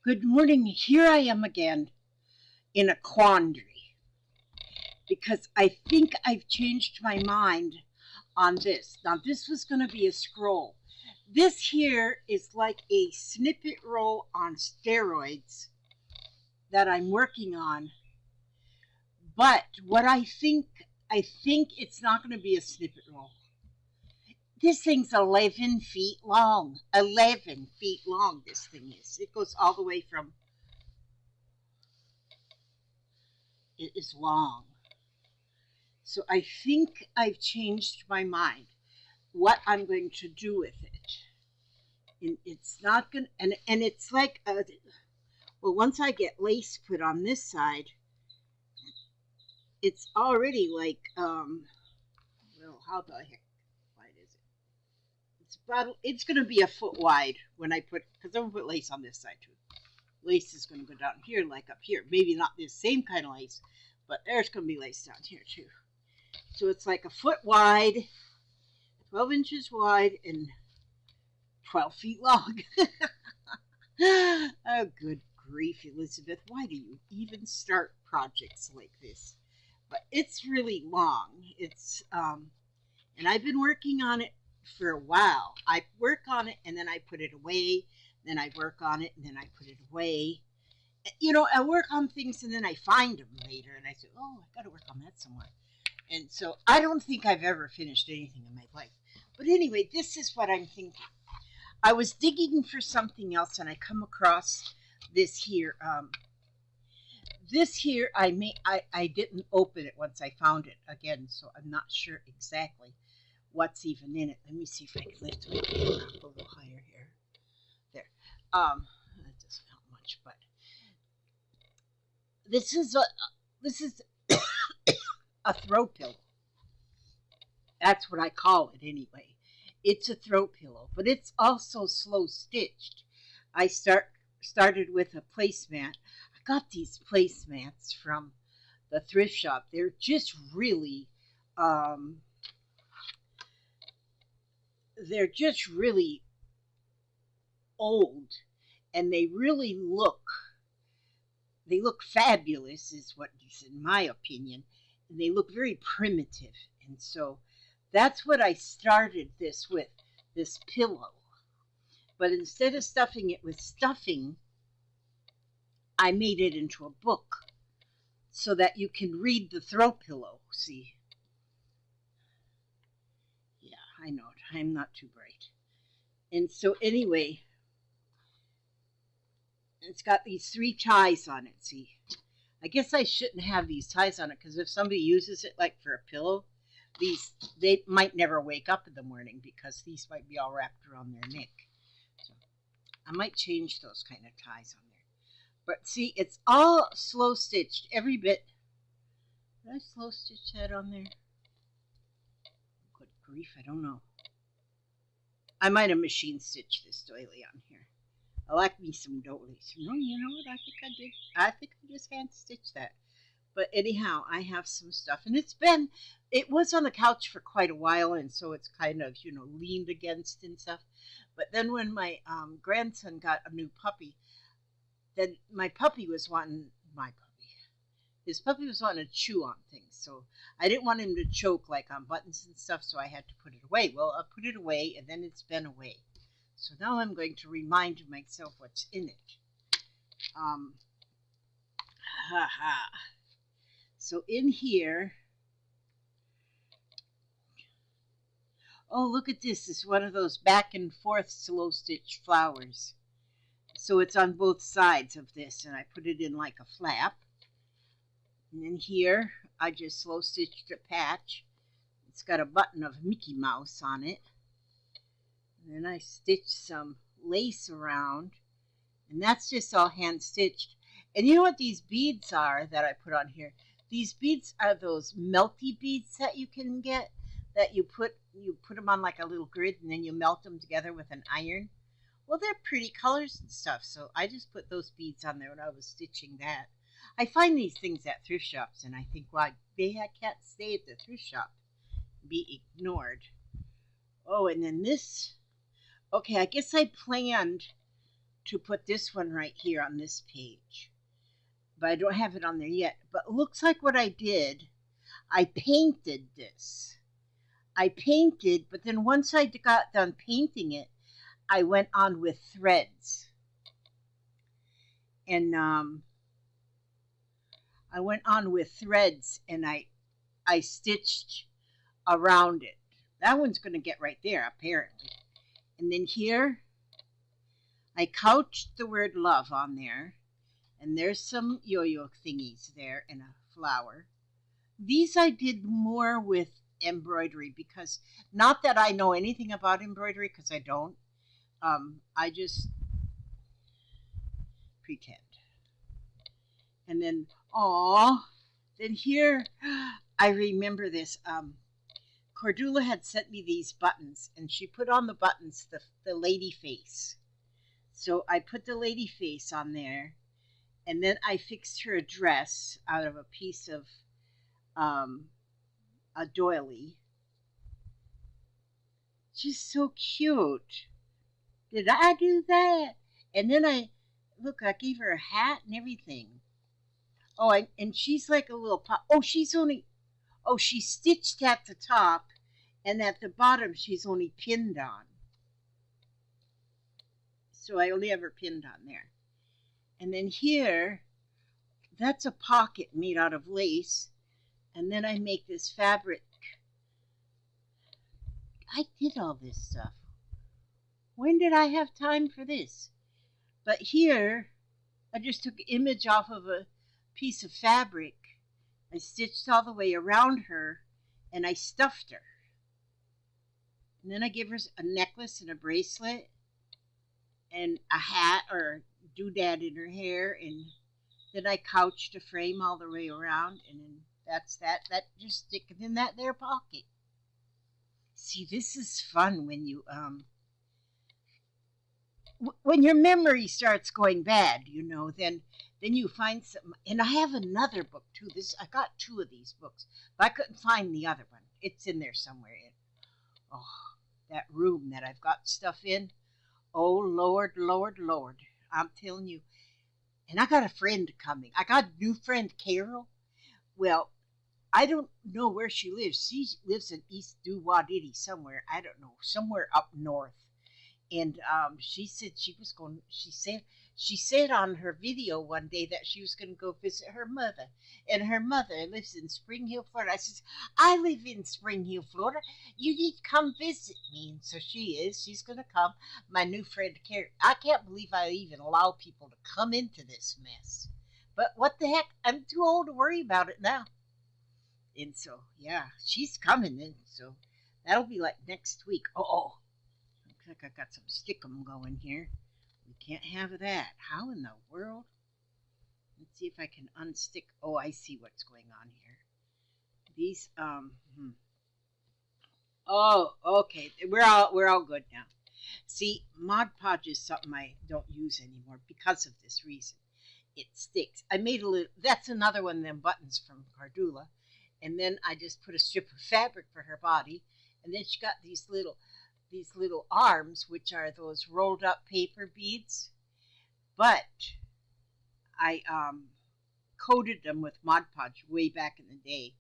Good morning. Here I am again in a quandary because I think I've changed my mind on this. Now, this was going to be a scroll. This here is like a snippet roll on steroids that I'm working on. But what I think it's not going to be a snippet roll. This thing's 11 feet long. 11 feet long, this thing is. It goes all the way from. It is long. So I think I've changed my mind what I'm going to do with it. And it's not going to, and it's like, well, once I get lace put on this side, it's already like, well, how the heck wide is it? It's going to be a foot wide when I put, because I'm going to put lace on this side too. Lace is going to go down here like up here. Maybe not this same kind of lace, but there's going to be lace down here too. So it's like a foot wide, 12 inches wide, and 12 feet long. Oh, good grief, Elizabeth. Why do you even start projects like this? But it's really long. It's, and I've been working on it for a while. I work on it, and then I put it away. Then I work on it, and then I put it away. You know, I work on things, and then I find them later, and I say, oh, I got to work on that somewhere. And so I don't think I've ever finished anything in my life. But anyway, this is what I'm thinking. I was digging for something else, and I come across this here. This here, I didn't open it once I found it again, so I'm not sure exactly what's even in it. Let me see if I can lift my camera up a little higher here. There. That doesn't help much, but this is a throw pillow. That's what I call it anyway. It's a throw pillow, but it's also slow stitched. I started with a placemat. I got these placemats from the thrift shop. They're just really old, and they look fabulous, is what is in my opinion, and they look very primitive. And so that's what I started this with, this pillow. But instead of stuffing it with stuffing, I made it into a book so that you can read the throw pillow. See? Yeah, I know it. I'm not too bright. And so anyway, it's got these 3 ties on it, see? I guess I shouldn't have these ties on it, because if somebody uses it like for a pillow, they might never wake up in the morning because these might be all wrapped around their neck. So I might change those kind of ties on there. But see, it's all slow stitched, every bit. Did I slow stitch that on there? Good grief, I don't know. I might have machine stitched this doily on here. I like me some doilies. You know what? I think I did. I think I just hand stitched that. But anyhow, I have some stuff, and it was on the couch for quite a while, and so it's kind of, leaned against and stuff. But then when my grandson got a new puppy, then his puppy was wanting to chew on things, so I didn't want him to choke like on buttons and stuff, so I had to put it away. Well, I put it away, and then it's been away. So now I'm going to remind myself what's in it. So in here, oh, look at this. It's one of those back and forth slow stitch flowers. So it's on both sides of this, and I put it in like a flap. And then here, I just slow stitched a patch. It's got a button of Mickey Mouse on it. And then I stitched some lace around, and that's just all hand stitched. And you know what these beads are that I put on here? These beads are those melty beads that you can get, that you put them on like a little grid, and then you melt them together with an iron. Well, they're pretty colors and stuff, so I just put those beads on there when I was stitching that. I find these things at thrift shops, and I think, well, I can't stay at the thrift shop and be ignored. Oh, and then this. Okay, I guess I planned to put this one right here on this page. But I don't have it on there yet. But it looks like what I did, I painted this. I painted, but then once I got done painting it, I went on with threads. And I went on with threads and I stitched around it. That one's going to get right there, apparently. And then here, I couched the word love on there. And there's some yo-yo thingies there and a flower. These I did more with embroidery because, not that I know anything about embroidery, because I don't. I just pretend. And then, then here, I remember this. Cordula had sent me these buttons, and she put on the buttons the lady face. So I put the lady face on there, and then I fixed her a dress out of a piece of a doily. She's so cute. Did I do that? And then I gave her a hat and everything. Oh, and she's like a little pop. Oh, she's stitched at the top, and at the bottom she's only pinned on. So I only have her pinned on there. And then here, that's a pocket made out of lace. And then I make this fabric. I did all this stuff. When did I have time for this? But here, I just took an image off of a piece of fabric. I stitched all the way around her, and I stuffed her. And then I gave her a necklace and a bracelet, and a hat or doodad in her hair, and then I couched a frame all the way around, and then that's that. That just stick it in that there pocket. See, this is fun when you when your memory starts going bad, then you find some. And I have another book too. I got 2 of these books, but I couldn't find the other one. It's in there somewhere. That room that I've got stuff in. Oh Lord, Lord, Lord! I'm telling you. And I got a friend coming. I got a new friend, Carol. Well, I don't know where she lives. She lives in East Duwadiddy somewhere. I don't know, somewhere up north. And she said she was going. She said on her video one day that she was going to go visit her mother, and her mother lives in Spring Hill, Florida. I said, I live in Spring Hill, Florida. You need to come visit me. And so she is. She's going to come. My new friend Carrie. I can't believe I even allow people to come into this mess. But what the heck? I'm too old to worry about it now. And so yeah, she's coming in. So that'll be like next week. Looks like I got some stickum going here. We can't have that. How in the world? Let's see if I can unstick. Oh, I see what's going on here. These Oh, okay. We're all good now. See, Mod Podge is something I don't use anymore because of this reason. It sticks. I made a little. That's another one of them buttons from Cordula, and then I just put a strip of fabric for her body, and then she got these little arms, which are those rolled up paper beads, but I coated them with Mod Podge way back in the day,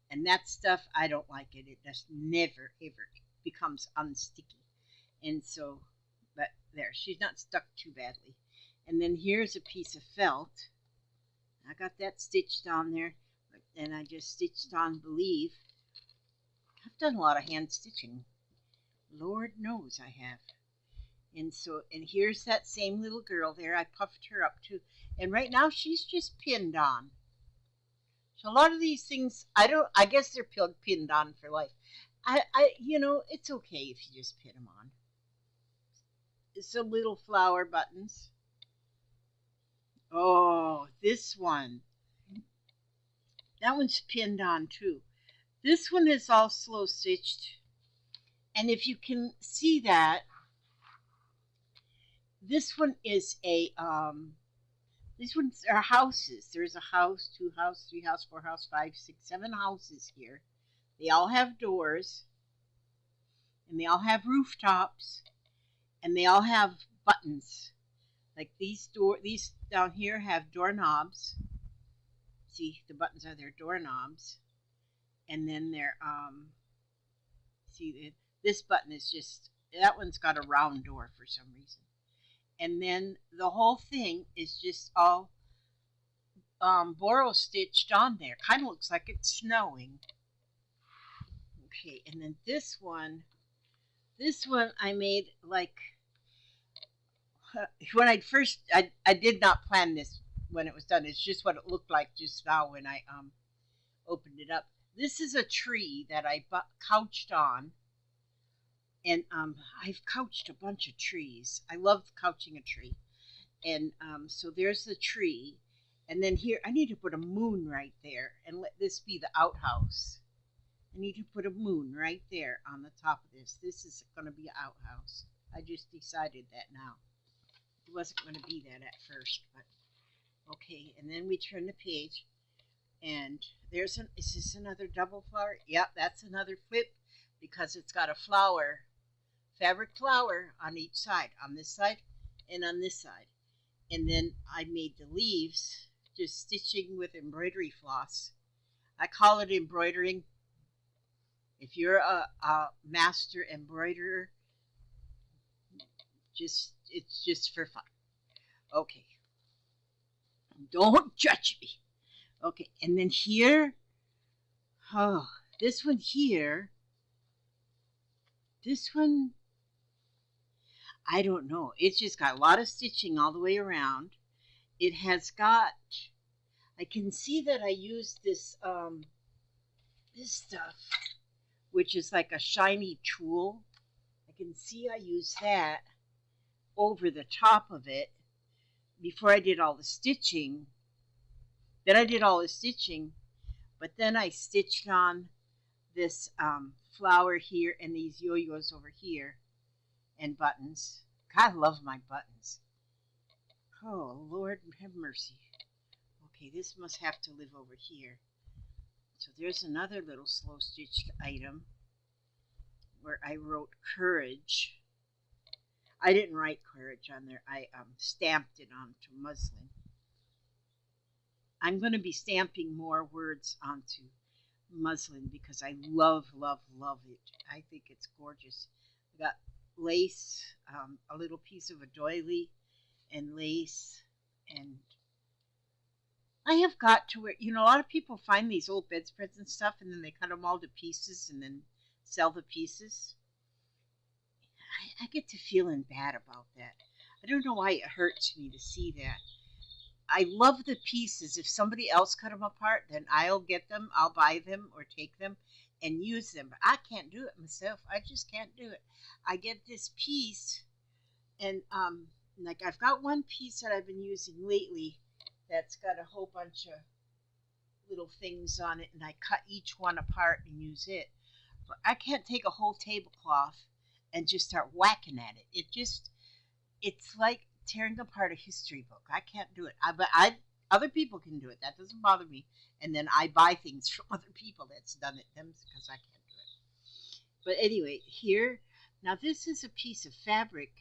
and that stuff, I don't like it. It just never ever becomes unsticky. And so, but there, she's not stuck too badly. And then here's a piece of felt. I got that stitched on there, and I just stitched on Believe. I've done a lot of hand stitching. Lord knows I have. And so, and here's that same little girl there. I puffed her up too. And right now she's just pinned on. So a lot of these things, I guess they're pinned on for life. It's okay if you just pin them on. Some little flower buttons. Oh, this one. That one's pinned on too. This one is all slow stitched. And if you can see that, this one is these ones are houses. There's a house, 2 house, 3 house, 4 house, 5, 6, 7 houses here. They all have doors, and they all have rooftops, and they all have buttons. Like these down here have doorknobs. See, the buttons are their doorknobs, and then they're see, this button is just, that one's got a round door for some reason. And then the whole thing is just all borrow stitched on there. Kind of looks like it's snowing. Okay, and then this one I made like, when I did not plan this when it was done. It's just what it looked like just now when I opened it up. This is a tree that I couched on, and I've couched a bunch of trees. I love couching a tree, and so there's the tree, and then here I need to put a moon right there, and let this be the outhouse. I need to put a moon right there on the top of this. This is going to be an outhouse. I just decided that now. It wasn't going to be that at first, but okay. And then we turn the page, and is this another double flower? Yep, that's another flip, because it's got a flower, fabric flower on each side, on this side and on this side. And then I made the leaves just stitching with embroidery floss. I call it embroidering. If you're a master embroiderer, it's just for fun. Okay. Don't judge me. Okay, and then here, oh, this one here, this one, I don't know. It's just got a lot of stitching all the way around. It has got, I can see that I used this, this stuff, which is like a shiny tulle. I can see I used that over the top of it before I did all the stitching. Then I did all the stitching, but then I stitched on this flower here and these yo-yos over here and buttons. God, I love my buttons. Oh, Lord have mercy. Okay, this must have to live over here. So there's another little slow stitched item where I wrote courage. I didn't write courage on there. I stamped it onto muslin. I'm going to be stamping more words onto muslin because I love, love, love it. I think it's gorgeous. I got lace, a little piece of a doily, and lace, and I have got to where, you know, a lot of people find these old bedspreads and stuff, and then they cut them all to pieces and then sell the pieces. I get to feeling bad about that. I don't know why it hurts me to see that. I love the pieces. If somebody else cut them apart, then I'll get them, I'll buy them or take them and use them. But I can't do it myself. I just can't do it. I get this piece, and like I've got one piece that I've been using lately that's got a whole bunch of little things on it, and I cut each one apart and use it. But I can't take a whole tablecloth and just start whacking at it. It's like tearing apart a history book. I can't do it. But other people can do it. That doesn't bother me. And then I buy things from other people that's done it them because I can't do it. But anyway, here, now this is a piece of fabric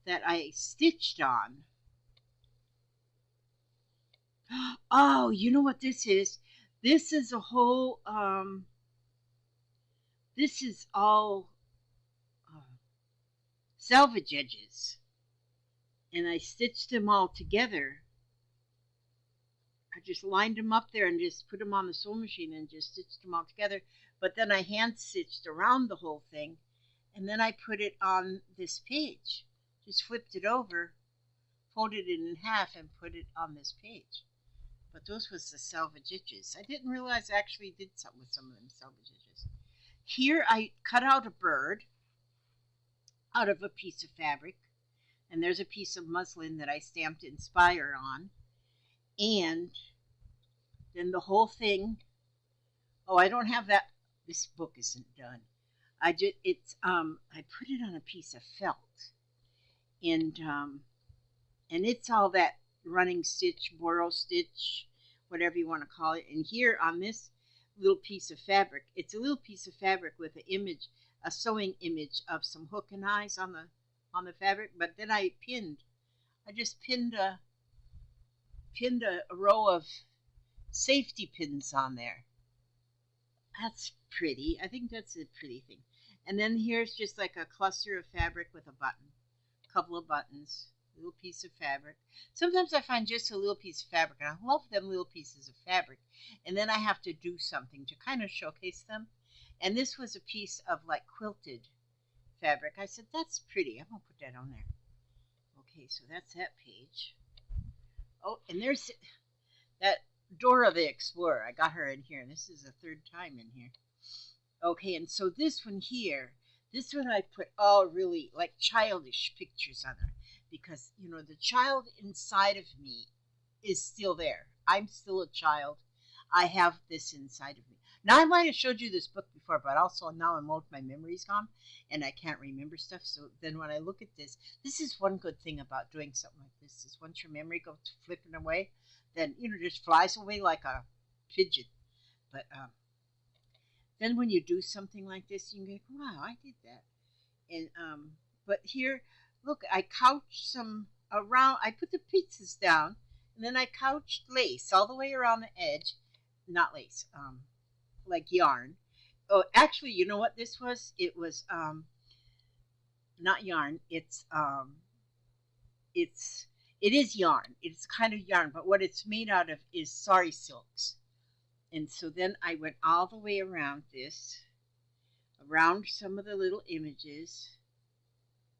that I stitched on. Oh, you know what this is? This is a whole, this is all selvage edges. And I stitched them all together. I just lined them up there and just put them on the sewing machine and just stitched them all together. But then I hand stitched around the whole thing, and then I put it on this page. Just flipped it over, folded it in half, and put it on this page. But those was the selvage edges. I didn't realize I actually did something with some of them selvage edges. Here I cut out a bird out of a piece of fabric. And there's a piece of muslin that I stamped Inspire on. And then the whole thing, oh, I don't have that, this book isn't done. I put it on a piece of felt. And it's all that running stitch, borrow stitch, whatever you want to call it. And here on this little piece of fabric, it's a little piece of fabric with an image, a sewing image of some hook and eyes on the fabric, but then I pinned I just pinned a row of safety pins on there. That's pretty. I think that's a pretty thing. And then here's just like a cluster of fabric with a button, a couple of buttons, a little piece of fabric. Sometimes I find just a little piece of fabric, and I love them little pieces of fabric. And then I have to do something to kind of showcase them. And this was a piece of like quilted fabric. I said, that's pretty. I'm going to put that on there. Okay, so that's that page. Oh, and there's that Dora the Explorer. I got her in here, and this is the third time in here. Okay, and so this one here, this one I put all really like childish pictures on her because, you know, the child inside of me is still there. I'm still a child. I have this inside of me. Now, I might have showed you this book before, but also now my memory's gone and I can't remember stuff. So then when I look at this, this is one good thing about doing something like this is once your memory goes flipping away, then, you know, just flies away like a pigeon. But then when you do something like this, you can go, wow, I did that. And but here, look, I couched some around. I put the pieces down, and then I couched lace all the way around the edge. Not lace, like yarn. Oh, actually, you know what this was? It was not yarn. It's it is yarn. It's kind of yarn, but what it's made out of is sari silks. And so then I went all the way around this, around some of the little images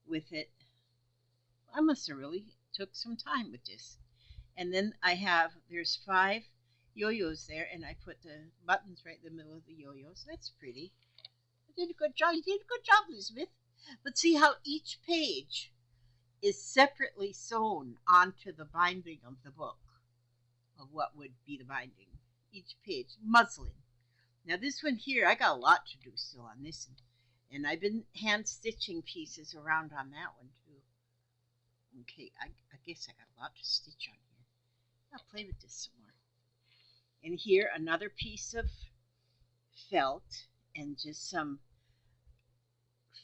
with it. I must have really took some time with this. And then there's 5 yo-yos there, and I put the buttons right in the middle of the yo-yos. That's pretty. I did a good job. You did a good job, Elizabeth. But see how each page is separately sewn onto the binding of the book, of what would be the binding. Each page, muslin. Now this one here, I got a lot to do still on this one. And I've been hand stitching pieces around on that one too. Okay, I guess I got a lot to stitch on here. I'll play with this some more. And here another piece of felt and just some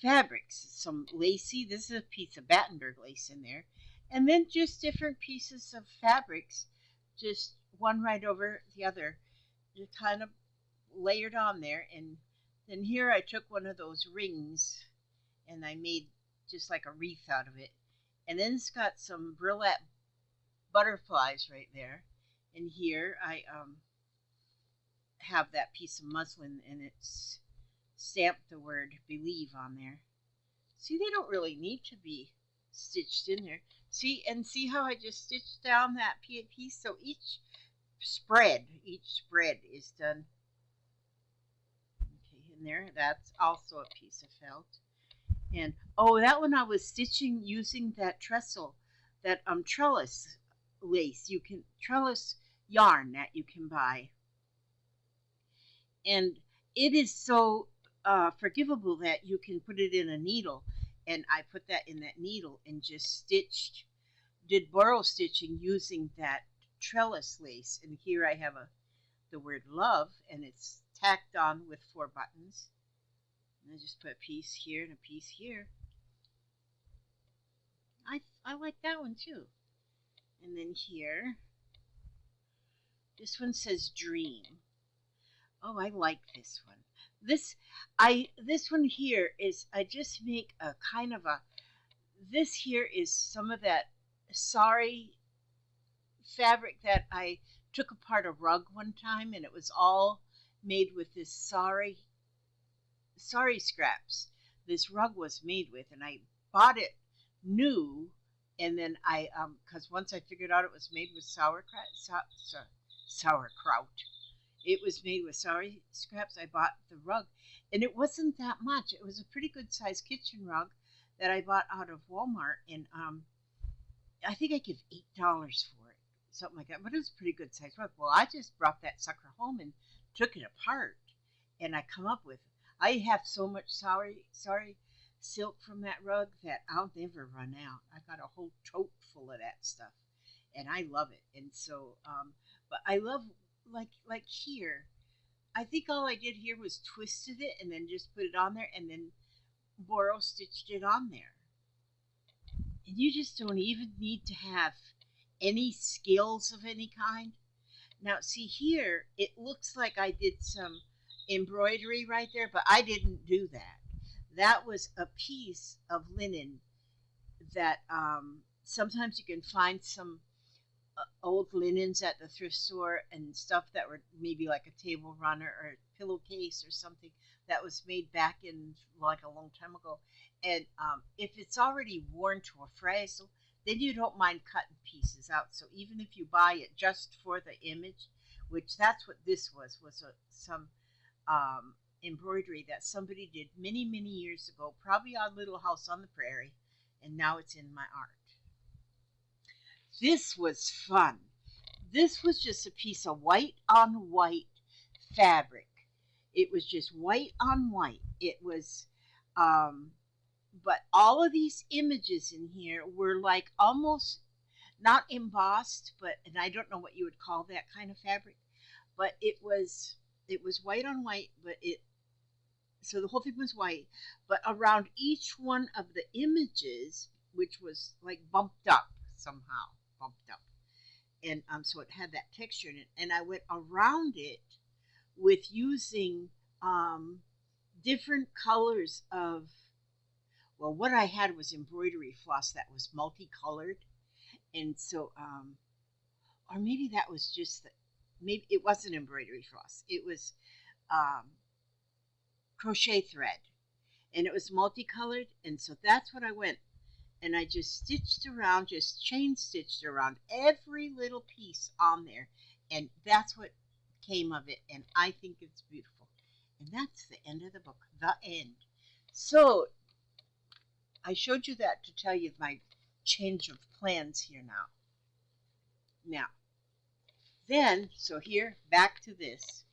fabrics, some lacy. This is a piece of Battenberg lace in there. And then just different pieces of fabrics, just one right over the other, just kind of layered on there. And then here I took one of those rings and I made just like a wreath out of it. And then it's got some burlap butterflies right there. And here I have that piece of muslin and it's stamped the word believe on there. See, they don't really need to be stitched in there. See, and see how I just stitched down that piece? So each spread is done. Okay, in there, that's also a piece of felt. And oh, that one I was stitching using that trestle, that trellis lace. You can trellis yarn that you can buy, and it is so forgivable that you can put it in a needle. And I put that in that needle and just did borrow stitching using that trellis lace. And here I have the word love, and it's tacked on with 4 buttons. And I just put a piece here and a piece here. I like that one too. And then here, this one says dream. Oh, I like this one. This one here is, I just make a kind of a, this here is some of that sari fabric that I took apart a rug one time, and it was all made with this sari scraps. This rug was made with, and I bought it new, and then because once I figured out it was made with sauerkraut, it was made with sari scraps. I bought the rug, and it wasn't that much. It was a pretty good sized kitchen rug that I bought out of Walmart, and I think I gave $8 for it, something like that. But it was a pretty good sized rug. Well, I just brought that sucker home and took it apart, and I come up with, I have so much sari silk from that rug that I'll never run out. I got a whole tote full of that stuff, and I love it. And so, but I love, like here, I think all I did here was twisted it and then just put it on there and then borrow stitched it on there. And you just don't even need to have any skills of any kind. Now, see here, it looks like I did some embroidery right there, but I didn't do that. That was a piece of linen that sometimes you can find some old linens at the thrift store and stuff that were maybe like a table runner or a pillowcase or something that was made back in like a long time ago. And if it's already worn to a frazzle, then you don't mind cutting pieces out. So even if you buy it just for the image, which that's what this was some embroidery that somebody did many, many years ago, probably on Little House on the Prairie, and now it's in my art. This was fun. This was just a piece of white on white fabric. It was just white on white. It was, but all of these images in here were like almost not embossed, but, and I don't know what you would call that kind of fabric, but it was white on white, but so the whole thing was white, but around each one of the images, which was like bumped up somehow, bumped up, and so it had that texture in it, and I went around it with using different colors of, well, what I had was embroidery floss that was multicolored, and so or maybe that was just maybe it wasn't embroidery floss, it was um, crochet thread, and it was multicolored, and so that's what I went, and I just stitched around, just chain stitched around every little piece on there, and that's what came of it, and I think it's beautiful. And that's the end of the book, the end. So I showed you that to tell you my change of plans here now. Now, then, so here, back to this.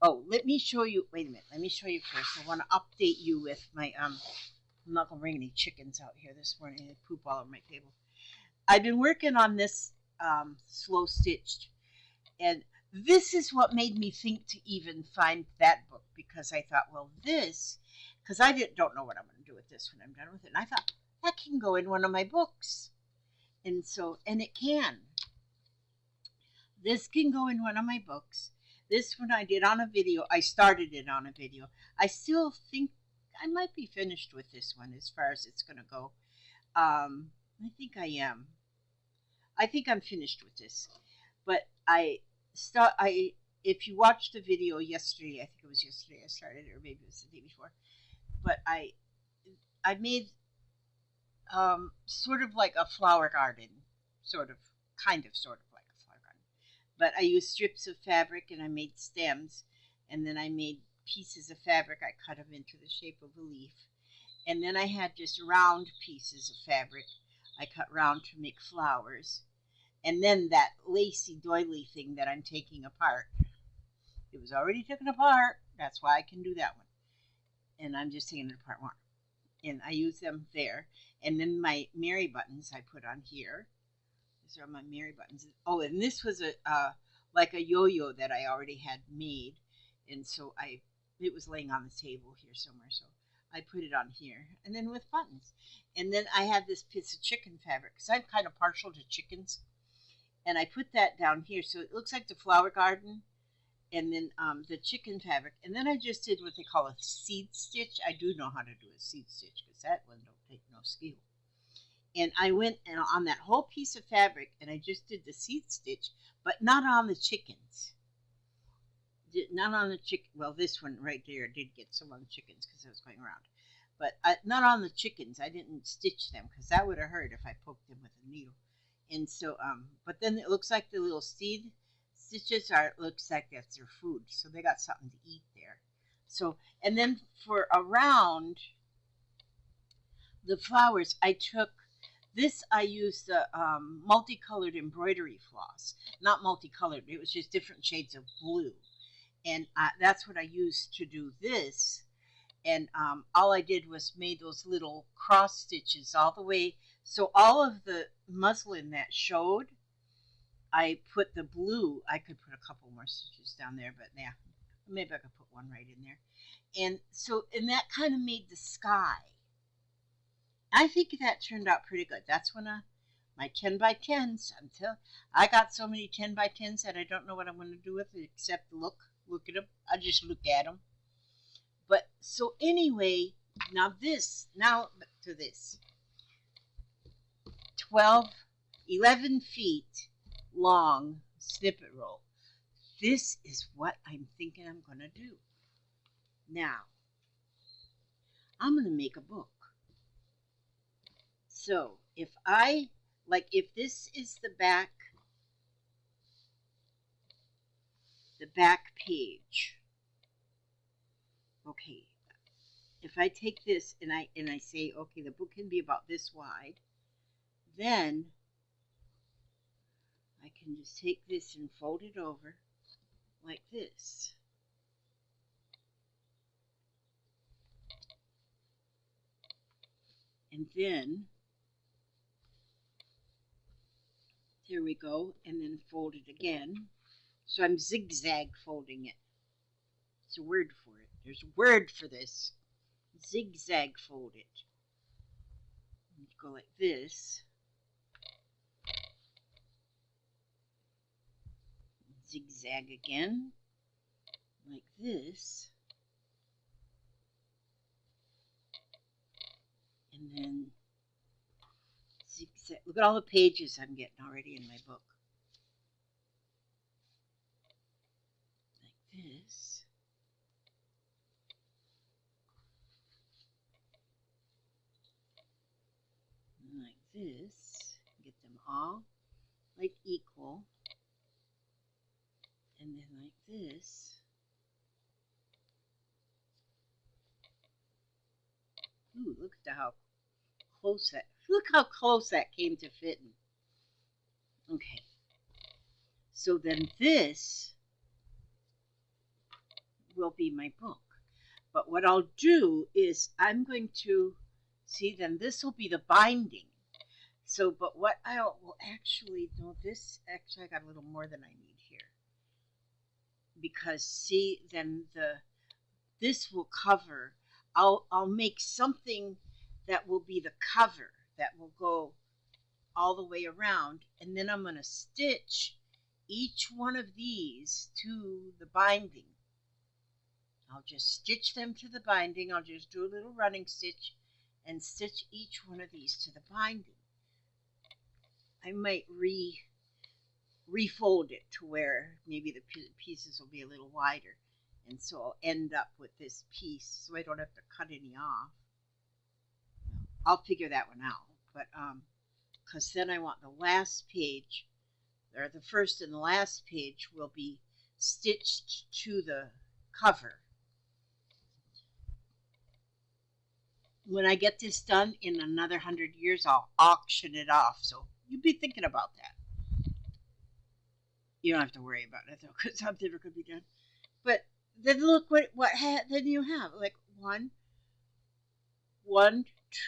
Oh, let me show you, wait a minute, let me show you first. I want to update you with my, I'm not going to bring any chickens out here this morning. They poop all over my table. I've been working on this slow stitched, and this is what made me think to even find that book, because I thought, well, this, because I don't know what I'm going to do with this when I'm done with it, and I thought that can go in one of my books, and so, and it can. This can go in one of my books. This one I did on a video. I started it on a video. I still think I might be finished with this one as far as it's going to go. I think I am. I think I'm finished with this. But if you watched the video yesterday, I think it was yesterday I started, or maybe it was the day before. But I made sort of like a flower garden, sort of like a flower garden. But I used strips of fabric, and I made stems, and then I made pieces of fabric. I cut them into the shape of a leaf, and then I had just round pieces of fabric I cut round to make flowers, and then that lacy doily thing that I'm taking apart. It was already taken apart. That's why I can do that one, and I'm just taking it apart more. And I use them there, and then my Mary buttons I put on here. These are my Mary buttons. Oh, and this was a like a yo-yo that I already had made, and so it was laying on the table here somewhere, so I put it on here, and then with buttons. And then I had this piece of chicken fabric, because I'm kind of partial to chickens, and I put that down here, so it looks like the flower garden, and then the chicken fabric, and then I just did what they call a seed stitch. I do know how to do a seed stitch, because that one don't take no skill. And I went on that whole piece of fabric, and I just did the seed stitch, but not on the chickens. Not on the chicken. Well, this one right there did get some on the chickens because I was going around, but not on the chickens. I didn't stitch them because that would have hurt if I poked them with a needle. And so, but then it looks like the little seed stitches are. It looks like that's their food, so they got something to eat there. So, and then for around the flowers, I took this. I used the multicolored embroidery floss. Not multicolored. It was just different shades of blue. And that's what I used to do this. And all I did was made those little cross stitches all the way. So all of the muslin that showed, I put the blue. I could put a couple more stitches down there, but yeah, maybe I could put one right in there. And so, and that kind of made the sky. I think that turned out pretty good. That's one of my 10 by 10s. Until I got so many 10 by 10s that I don't know what I'm going to do with it except look at them. I just look at them. But so anyway, now to this 12, 11 feet long snippet roll. This is what I'm thinking I'm going to do. Now, I'm going to make a book. So if if this is the back page, okay, if I take this and I say, okay, the book can be about this wide, then I can just take this and fold it over like this. And then, there we go, and then fold it again. So I'm zigzag folding it. There's a word for it. There's a word for this. Zigzag fold it. Go like this. Zigzag again. Like this. And then zigzag. Look at all the pages I'm getting already in my book. Like this. And like this. Get them all like equal. And then like this. Ooh, look at how close that came to fitting. Okay. So then this will be my book. But what I'll do is I'm going to see, then this will be the binding. So, but what I will actually do, actually I got a little more than I need here. Because see, then this will cover, I'll make something that will be the cover that will go all the way around, and then I'm going to stitch each one of these to the binding. I'll just stitch them to the binding. I'll just do a little running stitch and stitch each one of these to the binding. I might refold it to where maybe the pieces will be a little wider, and so I'll end up with this piece so I don't have to cut any off. I'll figure that one out, but because then I want the last page, or the first and the last page will be stitched to the cover. When I get this done in another 100 years, I'll auction it off. So you be thinking about that. You don't have to worry about it though, because I'm never going to be done. But then look what then you have like 1,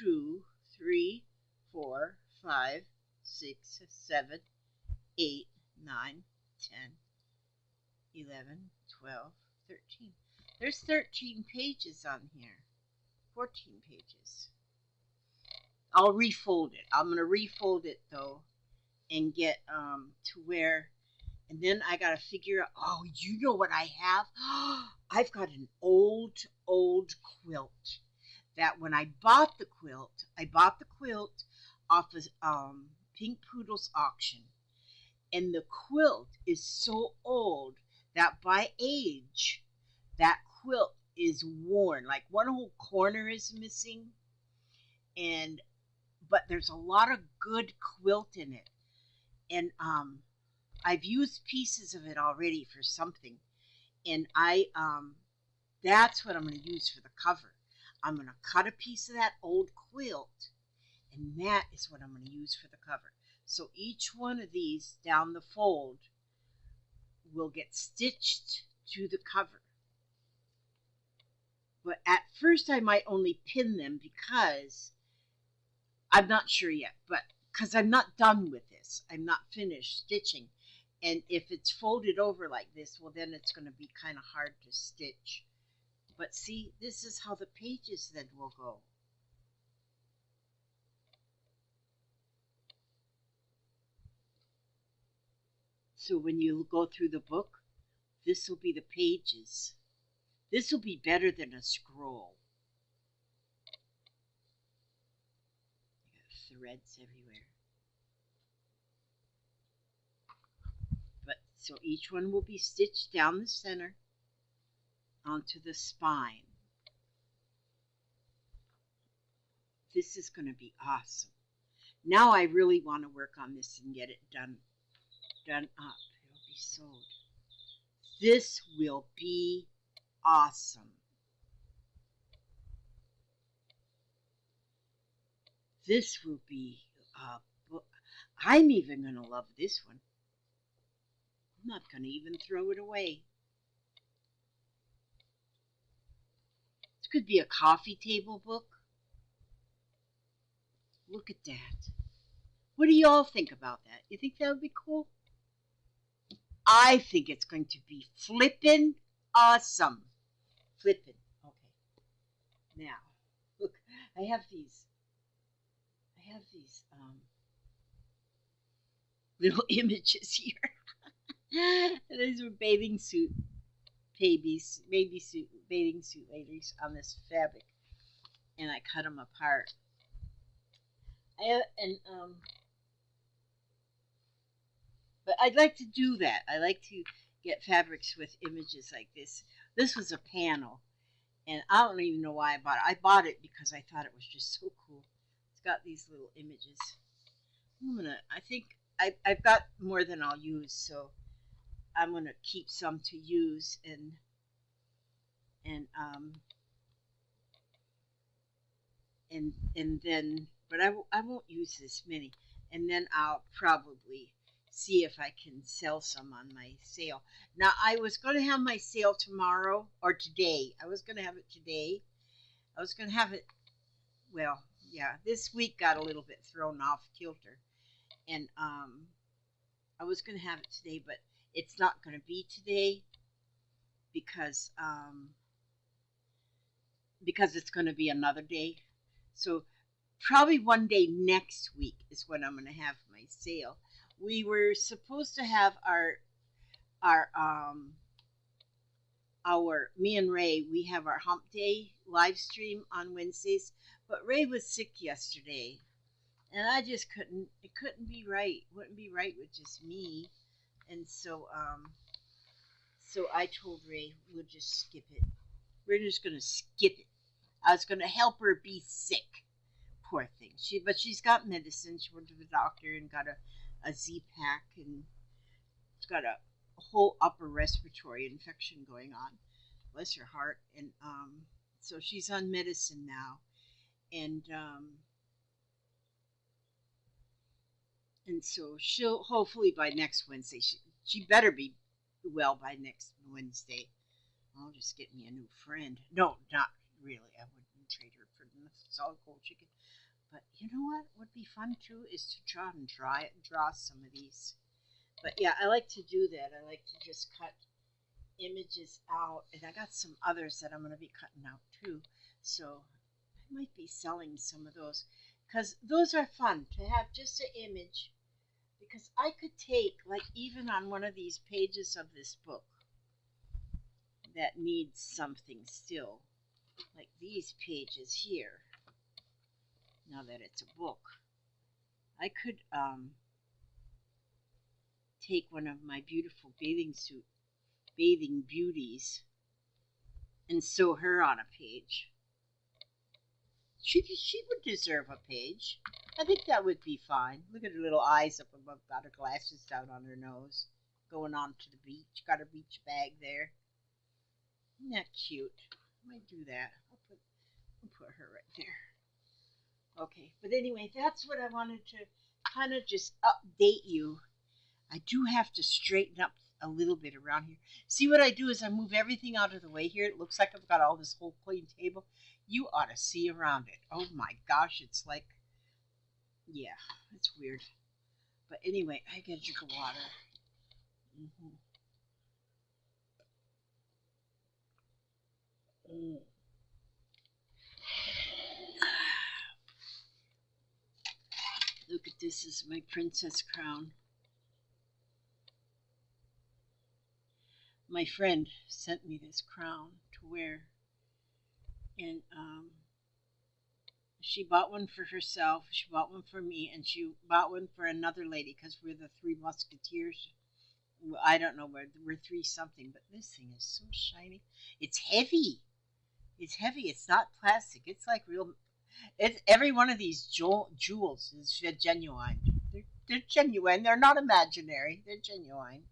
2, 3, 4, 5, 6, 7, 8, 9, 10, 11, 12, 13. There's 13 pages on here. 14 pages. I'll refold it. I'm going to refold it though and get to where, and then I got to figure out, oh, you know what I have? I've got an old quilt that when I bought the quilt off of Pink Poodle's auction. And the quilt is so old that by age, that quilt is worn. Like one whole corner is missing. But there's a lot of good quilt in it. And I've used pieces of it already for something. And that's what I'm going to use for the cover. I'm going to cut a piece of that old quilt, and that is what I'm going to use for the cover. So each one of these down the fold will get stitched to the cover. But at first I might only pin them because I'm not sure yet, but because I'm not done with this. I'm not finished stitching. And if it's folded over like this, well, then it's going to be kind of hard to stitch. But see, this is how the pages then will go. So when you go through the book, this will be the pages. This will be better than a scroll. I got threads everywhere. But so each one will be stitched down the center onto the spine. This is going to be awesome. Now I really want to work on this and get it done up. It'll be sewed. This will be awesome. This will be I'm even going to love this one. I'm not going to even throw it away. This could be a coffee table book. Look at that. What do you all think about that? You think that would be cool? I think it's going to be flippin' awesome. Flippin'. Okay. Now, look, I have these little images here. These are bathing suit bathing suit ladies on this fabric, and I cut them apart. But I'd like to do that. I like to get fabrics with images like this. This was a panel, and I don't even know why I bought it. I bought it because I thought it was just so cool. It's got these little images. I think I've got more than I'll use, so I'm gonna keep some to use and then, but I won't use this many, and then I'll probably see if I can sell some on my sale. Now I was going to have my sale tomorrow or today. I was going to have it today. I was going to have it, well, yeah, this week got a little bit thrown off kilter, and I was going to have it today, but it's not going to be today because it's going to be another day. So probably one day next week is when I'm going to have my sale. We were supposed to have me and Ray, we have our hump day live stream on Wednesdays, but Ray was sick yesterday, and I just it couldn't be right. It wouldn't be right with just me. And so I told Ray, we'll just skip it. We're just going to skip it. I was going to help her be sick. Poor thing. But she's got medicine. She went to the doctor and got a Z-Pack, and she's got a whole upper respiratory infection going on. Bless her heart. And so she's on medicine now. And so she'll hopefully by next Wednesday, she better be well by next Wednesday. I'll just get me a new friend. No, not really. I wouldn't trade her for the solid cold chicken. But you know what would be fun too is to try and draw some of these. But yeah, I like to do that. I like to just cut images out, and I got some others that I'm going to be cutting out too. So I might be selling some of those because those are fun to have just an image. Because I could take, like, even on one of these pages of this book that needs something still, like these pages here, now that it's a book, I could take one of my beautiful bathing beauties, and sew her on a page. She would deserve a page. I think that would be fine. Look at her little eyes up above, got her glasses down on her nose, going on to the beach, got her beach bag there. Isn't that cute? I might do that. I'll put her right there. Okay, but anyway, that's what I wanted to kind of just update you. I do have to straighten up a little bit around here. See, what I do is I move everything out of the way here. It looks like I've got all this whole clean table. You ought to see around it. Oh my gosh, it's like, yeah, it's weird. But anyway, I get a drink of water. Look at this, is my princess crown. My friend sent me this crown to wear, and she bought one for herself, she bought one for me, and she bought one for another lady because we're the three musketeers. I don't know, we're three something, but this thing is so shiny. It's heavy. It's heavy. It's not plastic. It's like real. It's every one of these jewels is genuine. They're genuine. They're not imaginary. They're genuine.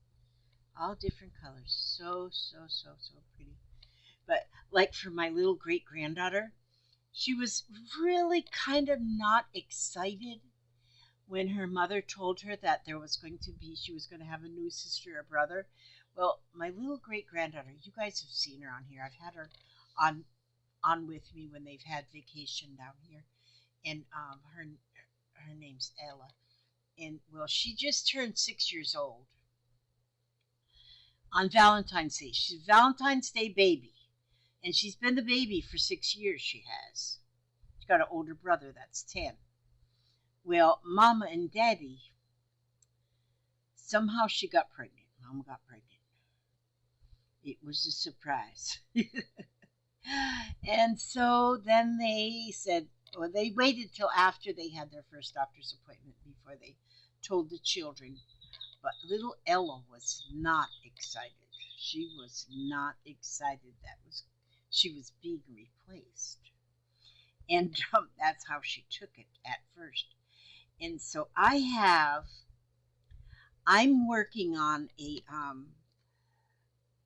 All different colors. So so pretty. But like for my little great granddaughter, she was really kind of not excited when her mother told her that she was going to have a new sister or brother. Well, my little great granddaughter, you guys have seen her on here. I've had her on on with me when they've had vacation down here, and her name's Ella, and well, she just turned 6 years old on Valentine's Day. She's a Valentine's Day baby, and she's been the baby for 6 years. She has. She's got an older brother that's 10. Well, Mama and Daddy, somehow she got pregnant. Mama got pregnant. It was a surprise. And so then they said, well, they waited till after they had their first doctor's appointment before they told the children. But little Ella was not excited. She was not excited she was being replaced. And that's how she took it at first. And so I'm working on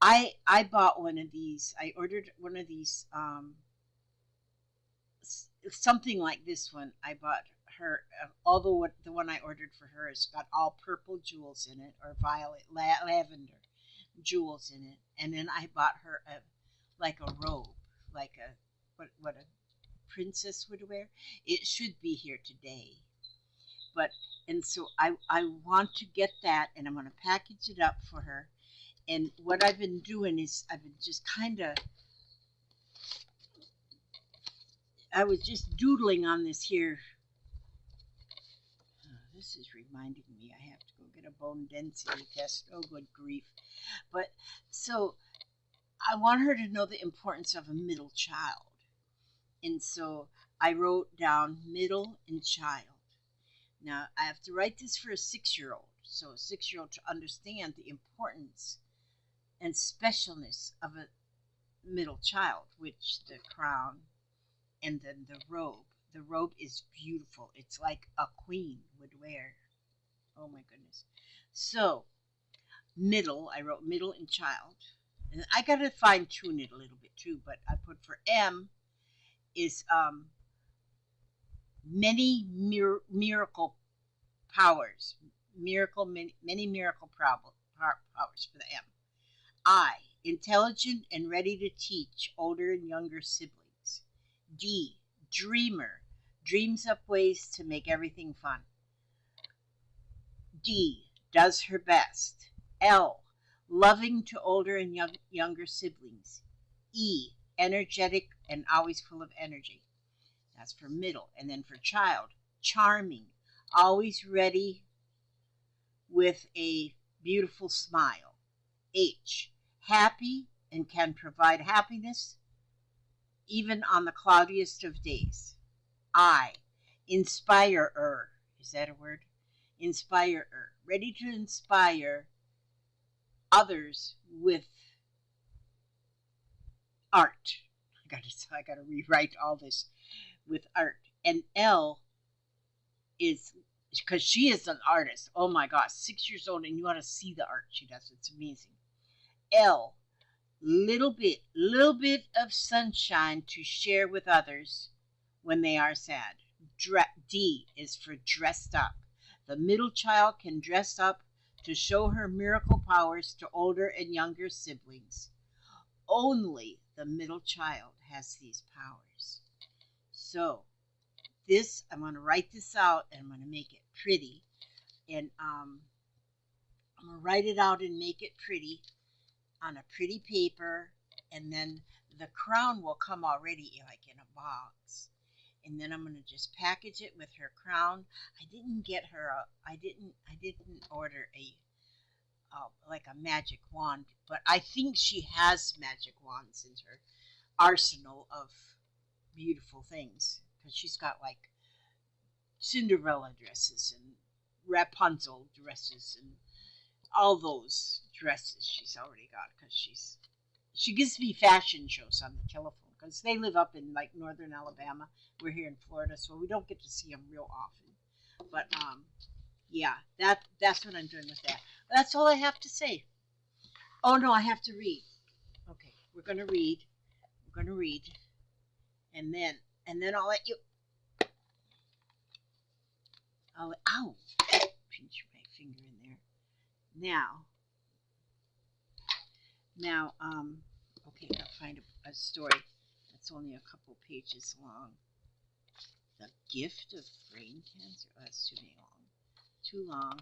I bought one of these. I ordered one of these something like this one. I bought her, although the one I ordered for her has got all purple jewels in it, or violet, lavender jewels in it. And then I bought her like a robe, like what a princess would wear. It should be here today, but and so I want to get that, and I'm going to package it up for her. And what I've been doing is I've been just kind of I was just doodling on this here. Oh, this is reminding me I have to go get a bone density test. Oh, good grief. But so I want her to know the importance of a middle child. And so I wrote down middle and child. Now I have to write this for a 6-year-old. So a 6-year-old to understand the importance and specialness of a middle child, which the crown and then the robe. The robe is beautiful. It's like a queen would wear. Oh my goodness. So, middle, I wrote middle and child. And I got to fine tune it a little bit too, but I put for M is many miracle powers. Many miracle powers for the M. I, intelligent and ready to teach older and younger siblings. D, dreamer, dreams up ways to make everything fun. D, does her best. L, loving to older and younger siblings. E, energetic and always full of energy. That's for middle. And then for child, charming, always ready with a beautiful smile. H, happy and can provide happiness even on the cloudiest of days. I, inspirer. Is that a word? Inspirer. Ready to inspire others with art. I gotta rewrite all this with art. And L is because she is an artist. Oh my gosh, 6 years old, and you ought to see the art she does. It's amazing. L, little bit of sunshine to share with others when they are sad. D is for dressed up. The middle child can dress up to show her miracle powers to older and younger siblings. Only the middle child has these powers. So this, I'm going to write this out and I'm going to make it pretty. And I'm going to write it out and make it pretty on a pretty paper, and then the crown will come already like in a box, and then I'm going to just package it with her crown. I didn't order like a magic wand, but I think she has magic wands in her arsenal of beautiful things because she's got like Cinderella dresses and Rapunzel dresses and all those dresses she's already got because she gives me fashion shows on the telephone because they live up in like northern Alabama. We're here in Florida, so we don't get to see them real often. But yeah, that's what I'm doing with that. That's all I have to say. Oh no, I have to read. Okay, we're gonna read. We're gonna read, and then I'll let you. Ow! Pinch my finger in there. Now, okay, I'll find a story that's only a couple pages long. The gift of brain cancer. Oh, that's too long. Too long.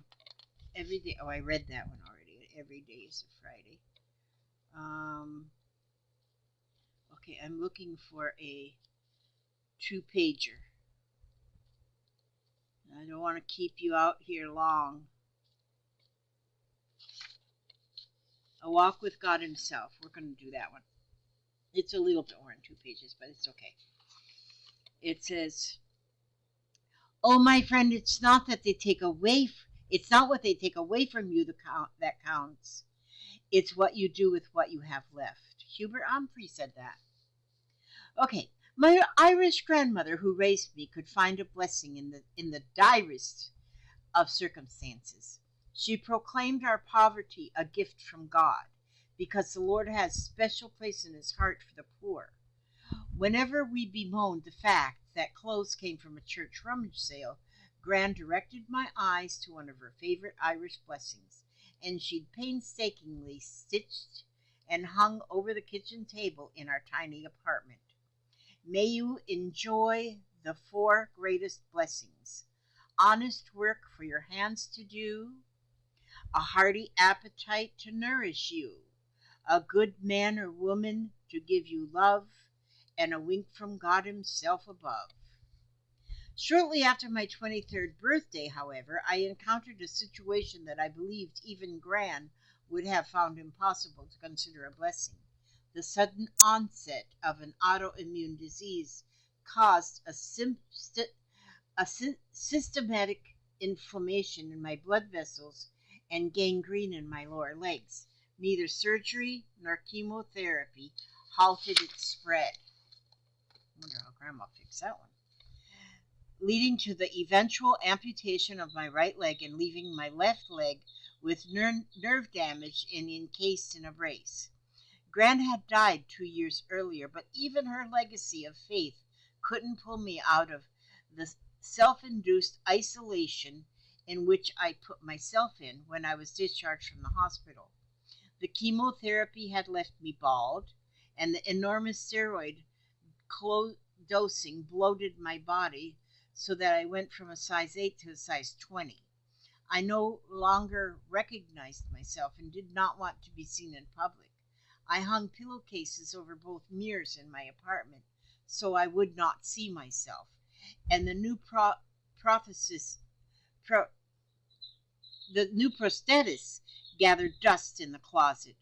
Every day. Oh, I read that one already. Every day is a Friday. Okay, I'm looking for a two-pager. I don't want to keep you out here long. A Walk with God Himself. We're going to do that one. It's a little bit more than 2 pages, but it's okay. It says, "Oh, my friend, it's not that they take away. It's not what they take away from you that counts. It's what you do with what you have left." Hubert Humphrey said that. Okay, my Irish grandmother who raised me could find a blessing in the direst of circumstances. She proclaimed our poverty a gift from God, because the Lord has a special place in His heart for the poor. Whenever we bemoaned the fact that clothes came from a church rummage sale, Gran directed my eyes to one of her favorite Irish blessings, and she'd painstakingly stitched and hung over the kitchen table in our tiny apartment. May you enjoy the 4 greatest blessings: honest work for your hands to do, a hearty appetite to nourish you, a good man or woman to give you love, and a wink from God Himself above. Shortly after my 23rd birthday, however, I encountered a situation that I believed even Gran would have found impossible to consider a blessing. The sudden onset of an autoimmune disease caused a systematic inflammation in my blood vessels and gangrene in my lower legs. Neither surgery nor chemotherapy halted its spread. I wonder how Grandma fixed that one. Leading to the eventual amputation of my right leg and leaving my left leg with nerve damage and encased in a brace. Gran had died 2 years earlier, but even her legacy of faith couldn't pull me out of the self-induced isolation in which I put myself in when I was discharged from the hospital. The chemotherapy had left me bald, and the enormous steroid dosing bloated my body so that I went from a size 8 to a size 20. I no longer recognized myself and did not want to be seen in public. I hung pillowcases over both mirrors in my apartment so I would not see myself, and the new prosthetics gathered dust in the closet.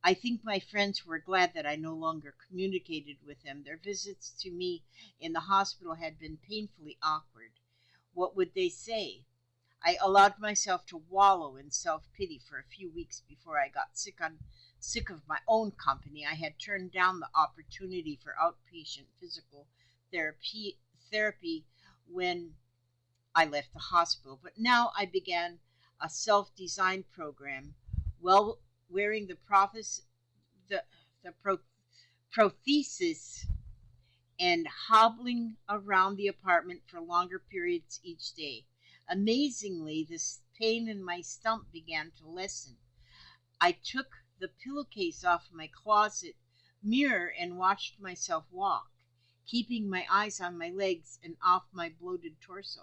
I think my friends were glad that I no longer communicated with them. Their visits to me in the hospital had been painfully awkward. What would they say? I allowed myself to wallow in self-pity for a few weeks before I got sick of my own company. I had turned down the opportunity for outpatient physical therapy when I left the hospital, but now I began a self-designed program, well, wearing the prothesis and hobbling around the apartment for longer periods each day. Amazingly, this pain in my stump began to lessen. I took the pillowcase off my closet mirror and watched myself walk, keeping my eyes on my legs and off my bloated torso.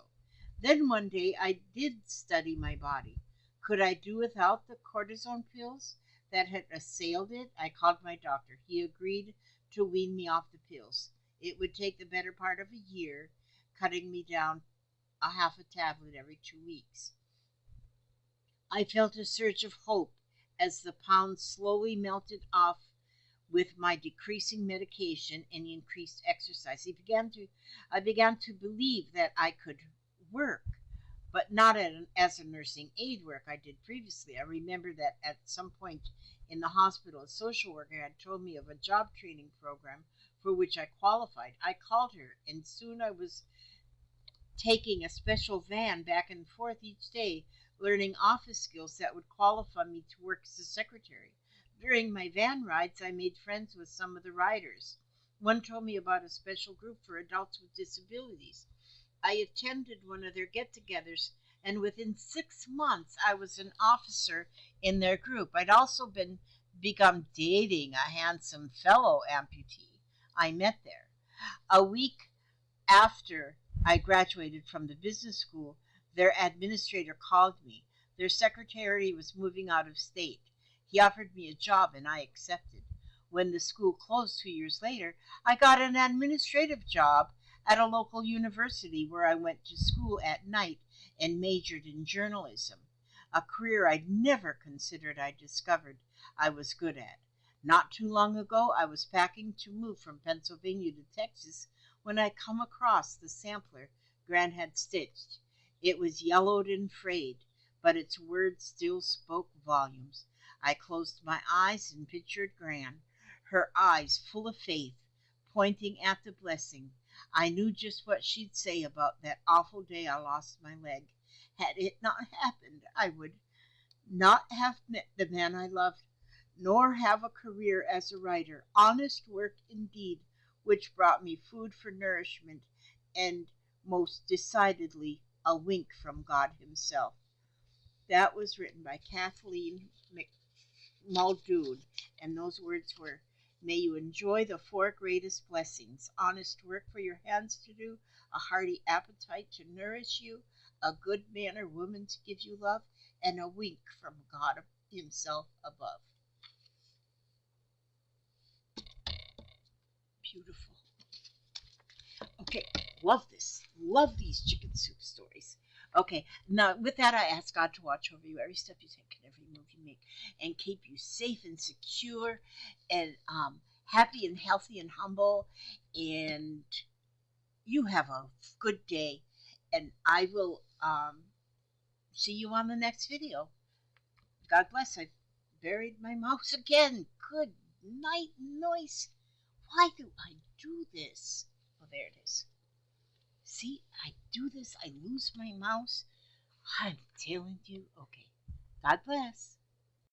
Then one day I did study my body. Could I do without the cortisone pills that had assailed it? I called my doctor. He agreed to wean me off the pills. It would take the better part of a year, cutting me down a half a tablet every 2 weeks. I felt a surge of hope as the pounds slowly melted off with my decreasing medication and increased exercise. I began to believe that I could work, but not as a nursing aid work I did previously. I remember that at some point in the hospital, a social worker had told me of a job training program for which I qualified. I called her, and soon I was taking a special van back and forth each day, learning office skills that would qualify me to work as a secretary. During my van rides, I made friends with some of the riders. One told me about a special group for adults with disabilities. I attended one of their get togethers, and within 6 months, I was an officer in their group. I'd also begun dating a handsome fellow amputee I met there. A week after I graduated from the business school, their administrator called me. Their secretary was moving out of state. He offered me a job and I accepted. When the school closed 2 years later, I got an administrative job at a local university where I went to school at night and majored in journalism, a career I'd never considered I discovered I was good at. Not too long ago, I was packing to move from Pennsylvania to Texas when I come across the sampler Gran had stitched. It was yellowed and frayed, but its words still spoke volumes. I closed my eyes and pictured Gran, her eyes full of faith, pointing at the blessing. I knew just what she'd say about that awful day I lost my leg. Had it not happened, I would not have met the man I loved, nor have a career as a writer. Honest work indeed, which brought me food for nourishment, and most decidedly a wink from God Himself. That was written by Kathleen Muldoon, and those words were, may you enjoy the four greatest blessings: honest work for your hands to do, a hearty appetite to nourish you, a good man or woman to give you love, and a wink from God Himself above. Beautiful. Okay, love this. Love these chicken soup stories. Okay, now with that, I ask God to watch over you every step you take and every move you make, and keep you safe and secure, and happy and healthy and humble. And you have a good day. And I will see you on the next video. God bless. I buried my mouse again. Good night, noise. Why do I do this? Oh, there it is. See, I do this. I lose my mouse. I'm telling you. Okay. God bless.